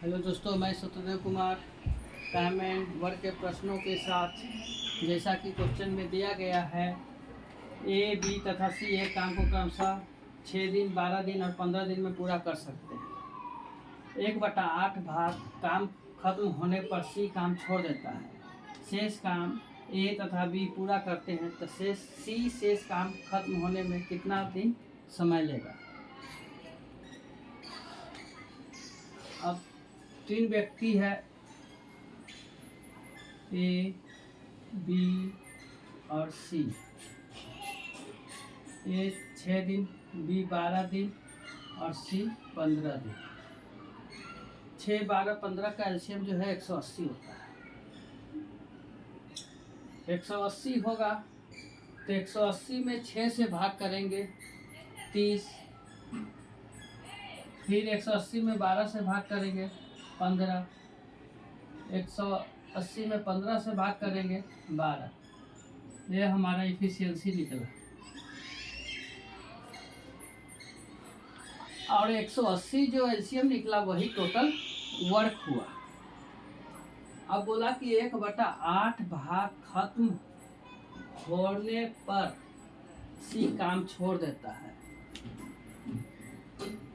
Hello दोस्तों, मैं Satyadev Kumar time and work के प्रश्नों के साथ, जैसा कि क्वेश्चन में दिया गया है, ए बी तथा सी एक काम को क्रमशः 6 दिन, 12 दिन और 15 दिन में पूरा कर सकते हैं। 1/8 भाग काम खत्म होने पर सी काम छोड़ देता है। शेष काम ए तथा बी पूरा करते हैं तो शेष काम खत्म होने में कितना दिन समय लेगा। अब 3 व्यक्ति है, ए बी और सी। ए 6 दिन, बी 12 दिन और सी 15 दिन। 6, 12, 15 का एलसीएम जो है 180 होता है। 180 होगा तो 180 में 6 से भाग करेंगे 30, फिर 180 में 12 से भाग करेंगे 15, 180 में 15 से भाग करेंगे 12। ये हमारा इफिशियंसी निकला। और 180 जो एलसीएम निकला वही टोटल वर्क हुआ। अब बोला कि 1/8 भाग खत्म होने पर सी काम छोड़ देता है।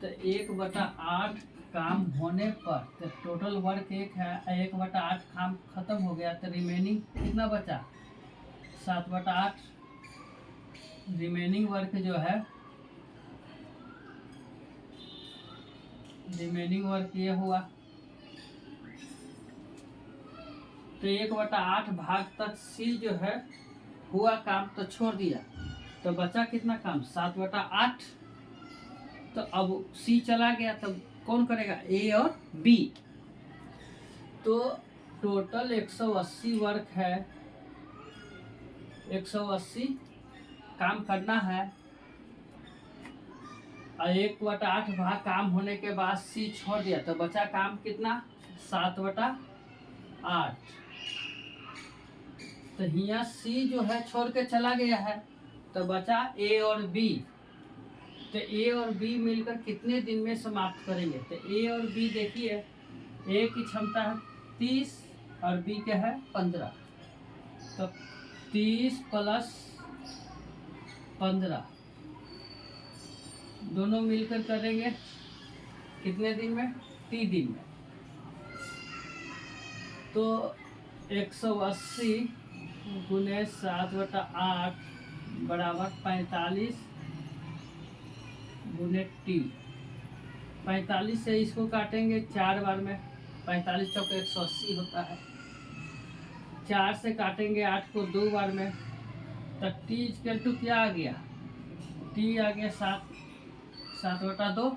तो 1/8 काम होने पर तो टोटल वर्क 1 है, 1/8 काम खत्म हो गया तो रिमेनिंग कितना बचा? 7/8। रिमेनिंग वर्क जो है, रिमेनिंग वर्क ये हुआ। तो 1/8 भाग तक सी जो है हुआ काम तो छोड़ दिया, तो बचा कितना काम? 7/8। तो अब सी चला गया तो कौन करेगा? ए और बी। तो टोटल 180 वर्क है, 180 काम करना है। और 1/8 भाग काम होने के बाद सी छोड़ दिया तो बचा काम कितना? 7/8। तो यहाँ सी जो है छोड़ के चला गया है तो बचा ए और बी। तो ए और बी मिलकर कितने दिन में समाप्त करेंगे? तो ए और बी देखिए, ए की क्षमता है 30 और बी क्या है 15। तो 30 + 15 दोनों मिलकर करेंगे कितने दिन में? 30 दिन में। तो 180 × 7/8 बराबर 45 × T। 45 से इसको काटेंगे 4 बार में, 45 चौके 180 होता है। 4 से काटेंगे 8 को 2 बार में, तो T = क्या आ गया? T आ गया 7/2।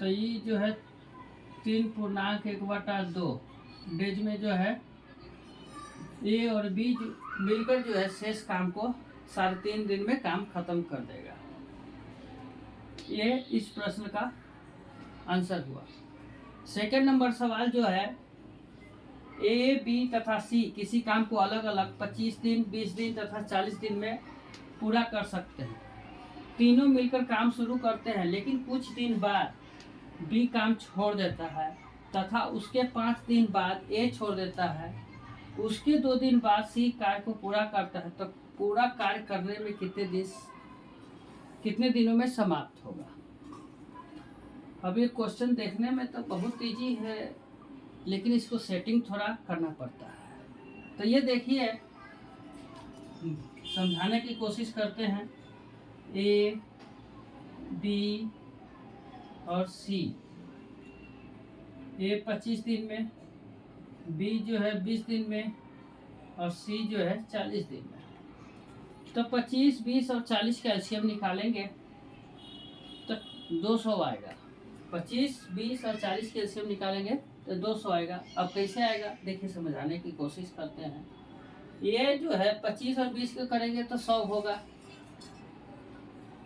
तो ये जो है 3.1/2 डेज में जो है ए और बी मिलकर जो है शेष काम को 3.5 दिन में काम खत्म कर देगा। ये इस प्रश्न का आंसर हुआ। सेकंड नंबर सवाल जो है, ए बी तथा सी किसी काम को अलग अलग 25 दिन, 20 दिन तथा 40 दिन में पूरा कर सकते हैं। तीनों मिलकर काम शुरू करते हैं, लेकिन कुछ दिन बाद बी काम छोड़ देता है तथा उसके 5 दिन बाद ए छोड़ देता है। उसके 2 दिन बाद सी कार्य को पूरा करता है। तो पूरा कार्य करने में कितने दिनों में समाप्त होगा? अब ये क्वेश्चन देखने में तो बहुत इजी है, लेकिन इसको सेटिंग थोड़ा करना पड़ता है। तो ये देखिए, समझाने की कोशिश करते हैं। ए बी और सी, ए 25 दिन में, बी जो है 20 दिन में और सी जो है 40 दिन में। तो 25, 20 और 40 का एलसीएम निकालेंगे तो 200 आएगा। 25, 20 और 40 के एलसीएम निकालेंगे तो 200 आएगा। अब कैसे आएगा देखिए, समझाने की कोशिश करते हैं। ये जो है 25 और 20 को करेंगे तो 100 होगा।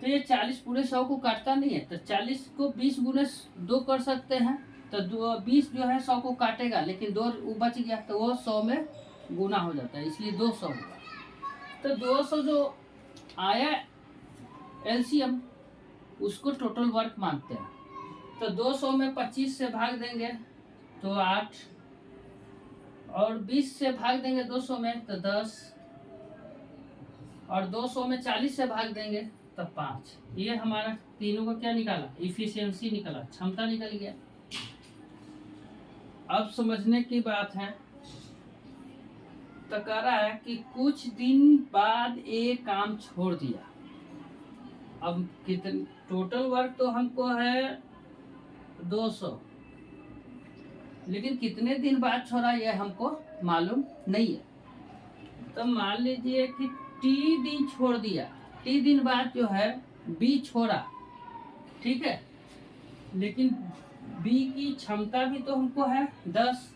तो ये 40 पूरे 100 को काटता नहीं है, तो 40 को 20 × 2 कर सकते हैं। तो 20 जो है 100 को काटेगा, लेकिन 2 बच गया तो वो 100 में गुना हो जाता है, इसलिए 200 होगा। तो 200 जो आया एलसीएम, उसको टोटल वर्क मानते हैं। तो तो 200 में 25 से भाग देंगे तो 8, और 20 से भाग देंगे 200 में तो 10, और 200 में 40 से भाग देंगे तो 5। ये हमारा तीनों का क्या निकाला, इफिशियंसी निकाला, क्षमता निकल गया। अब समझने की बात है, तो कह रहा है कि कुछ दिन बाद ये काम छोड़ दिया। अब कितने टोटल वर्क तो हमको है 200, लेकिन कितने दिन बाद छोड़ा ये हमको मालूम नहीं है। तो मान लीजिए कि टी दिन छोड़ दिया, टी दिन बाद जो है बी छोड़ा, ठीक है, लेकिन बी की क्षमता भी तो हमको है 10,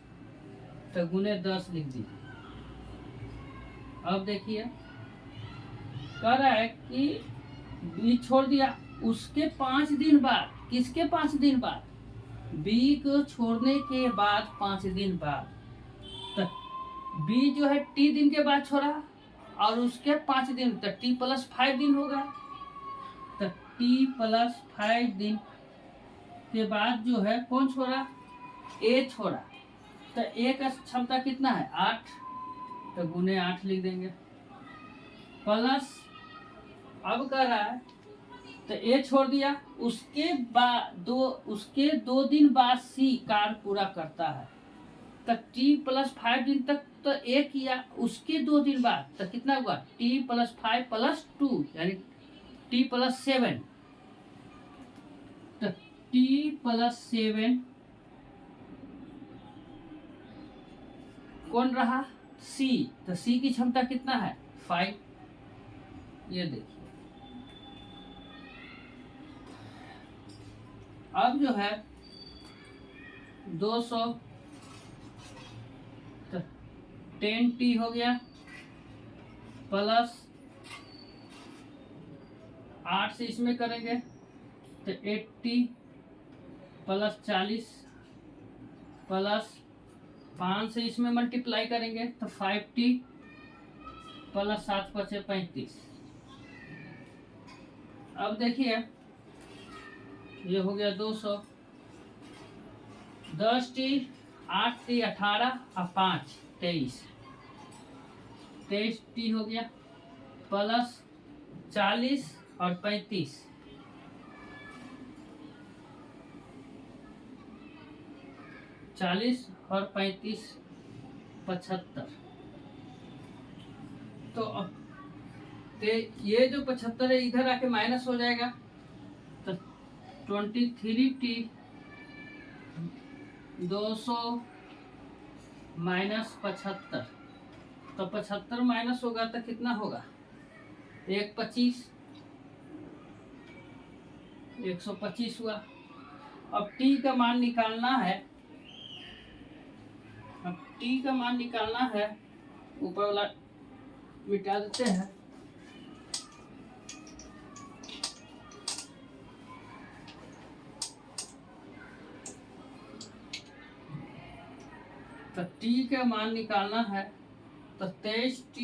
तो गुने 10 लिख दिया। अब देखिए कह रहा है कि बी छोड़ दिया, उसके 5 दिन बाद, किसके 5 दिन बाद, बी को छोड़ने के बाद 5 दिन बाद, तो बी जो है टी दिन के बाद छोड़ा और उसके 5 दिन, तो टी प्लस 5 दिन होगा। तो टी प्लस 5 दिन के बाद जो है कौन छोड़ा, ए छोड़ा। तो ए का क्षमता कितना है 8, तो गुने 8 लिख देंगे, प्लस अब कह रहा है तो ए छोड़ दिया, उसके बाद उसके 2 दिन बाद सी कार्य पूरा करता है। तो टी प्लस 5 दिन तक तो ए किया, उसके 2 दिन बाद तो कितना हुआ, टी प्लस 5 प्लस 2 यानी टी प्लस 7। तो टी प्लस 7 कौन रहा, सी। तो सी की क्षमता कितना है 5। ये देखिए अब जो है 200 तो 10T हो गया, प्लस 8 से इसमें करेंगे तो 8T प्लस 40 प्लस 5 से इसमें मल्टीप्लाई करेंगे तो 5T प्लस 7 5 35। अब देखिए ये हो गया 200, 10T 8T 18 और 5 23, 23T हो गया, प्लस 40 और 35, 40 और 35 75। तो अब ये जो 75 है इधर आके माइनस हो जाएगा, तो 23T 200 माइनस 75, तो 75 माइनस होगा तो कितना होगा 125, 125 हुआ। अब T का मान निकालना है, अब T का मान निकालना है, ऊपर वाला मिटा देते हैं। तो T का मान निकालना है, तो 23T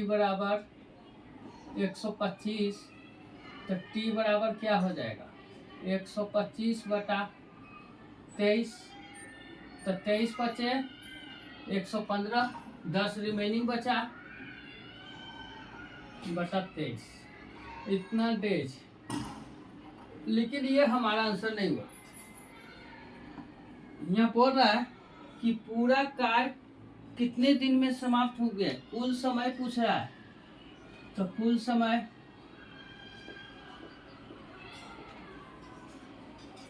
बराबर 125, तो T बराबर क्या हो जाएगा 125 बटा 23, तो 23 बचे 115, 10 रिमेनिंग बचा बटा 23, इतना डेज। लेकिन ये हमारा आंसर नहीं हुआ। यहाँ बोल रहा है कि पूरा कार्य कितने दिन में समाप्त हो गया, कुल समय पूछ रहा है। तो कुल समय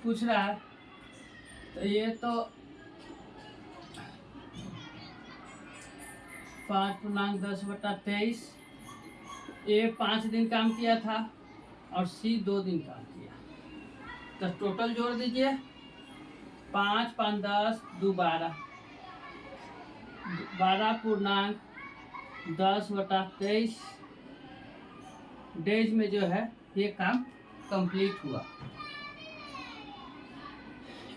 पूछ रहा है, तो ये तो 5×10 बटा 23, ए 5 दिन काम किया था और सी 2 दिन काम किया। तो टोटल जोड़ दीजिए, 5 5 10 2 12, 12×10 बटा 23 डेज में जो है ये काम कंप्लीट हुआ।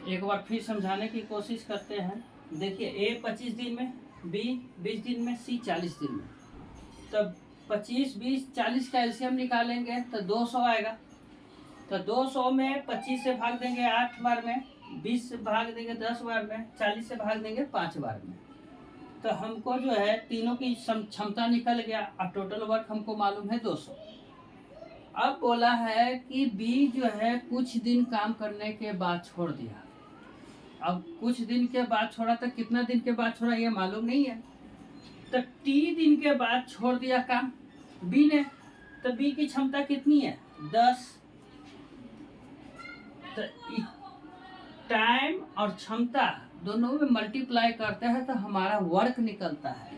एक बार फिर समझाने की कोशिश करते हैं। देखिए ए 25 दिन में, बी 20 दिन में, सी 40 दिन में। तो 25, 20, 40 का एलसीएम निकालेंगे तो 200 आएगा। तो 200 में 25 से भाग देंगे 8 बार में, 20 से भाग देंगे 10 बार में, 40 से भाग देंगे 5 बार में। तो हमको जो है तीनों की क्षमता निकल गया और टोटल वर्क हमको मालूम है 200। अब बोला है कि बी जो है कुछ दिन काम करने के बाद छोड़ दिया। अब कुछ दिन के बाद छोड़ा तो कितना दिन के बाद छोड़ा ये मालूम नहीं है। तो टी दिन के बाद छोड़ दिया काम बी ने। तो बी की क्षमता कितनी है? 10। तो टाइम और क्षमता दोनों में मल्टीप्लाई करते हैं तो हमारा वर्क निकलता है।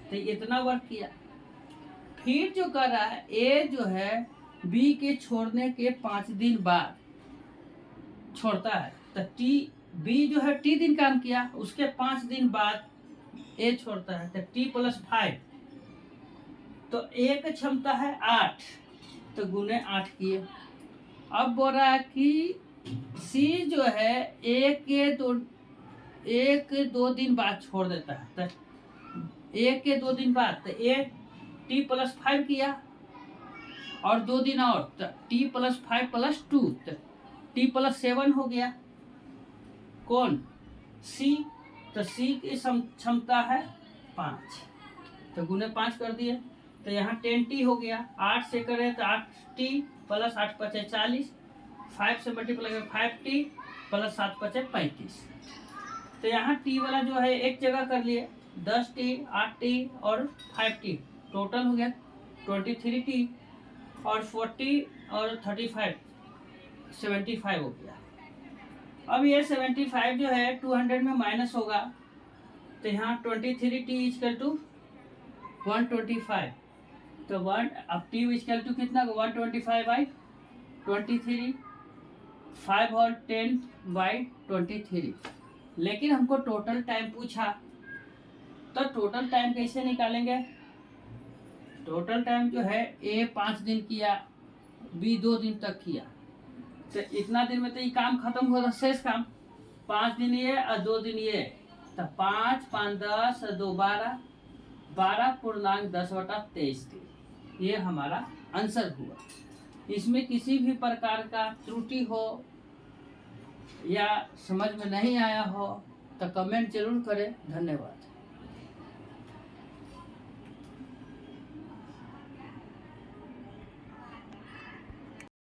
तो इतना वर्क किया। फिर जो कर रहा है ए जो है बी के छोड़ने के 5 दिन बाद छोड़ता है। तो टी बी जो है टी दिन काम किया, उसके 5 दिन बाद ए छोड़ता है। तो टी प्लस 5, तो ए की क्षमता है 8, तो गुने 8 किए। अब बोल रहा है कि सी जो है एक के दो दिन बाद छोड़ देता है। तो एक के 2 दिन बाद तो ए टी प्लस 5 किया और 2 दिन और, तो टी प्लस 5 प्लस 2, तो टी प्लस 7 हो गया। कौन? सी। तो सी की क्षमता है 5, तो गुने 5 कर दिए। तो यहाँ 10T हो गया। 8 से करें तो 8T प्लस 8 पचे 40, 5 से मल्टीप्लाई करें 5T प्लस 7 पचे 35। तो यहाँ टी वाला जो है एक जगह कर लिए, 10T, 8T और 5T, टोटल हो गया 23T और 40 और 35, 75 हो गया। अब ये 75 जो है 200 में माइनस होगा, तो यहाँ 23T इक्वल टू 125। तो 1 अब T इक्वल टू कितना? 125/23, 5 और 10/23। लेकिन हमको टोटल टाइम पूछा, तो टोटल टाइम कैसे निकालेंगे? टोटल टाइम जो है ए 5 दिन किया, बी 2 दिन तक किया, तो इतना दिन में तो ये काम खत्म हो रहा, शेष काम 5 दिन ये और 2 दिन ये, तो 5, 5, 10 और 2, 12, 12.10/23 दिन। ये हमारा आंसर हुआ। इसमें किसी भी प्रकार का त्रुटि हो या समझ में नहीं आया हो तो कमेंट जरूर करें। धन्यवाद।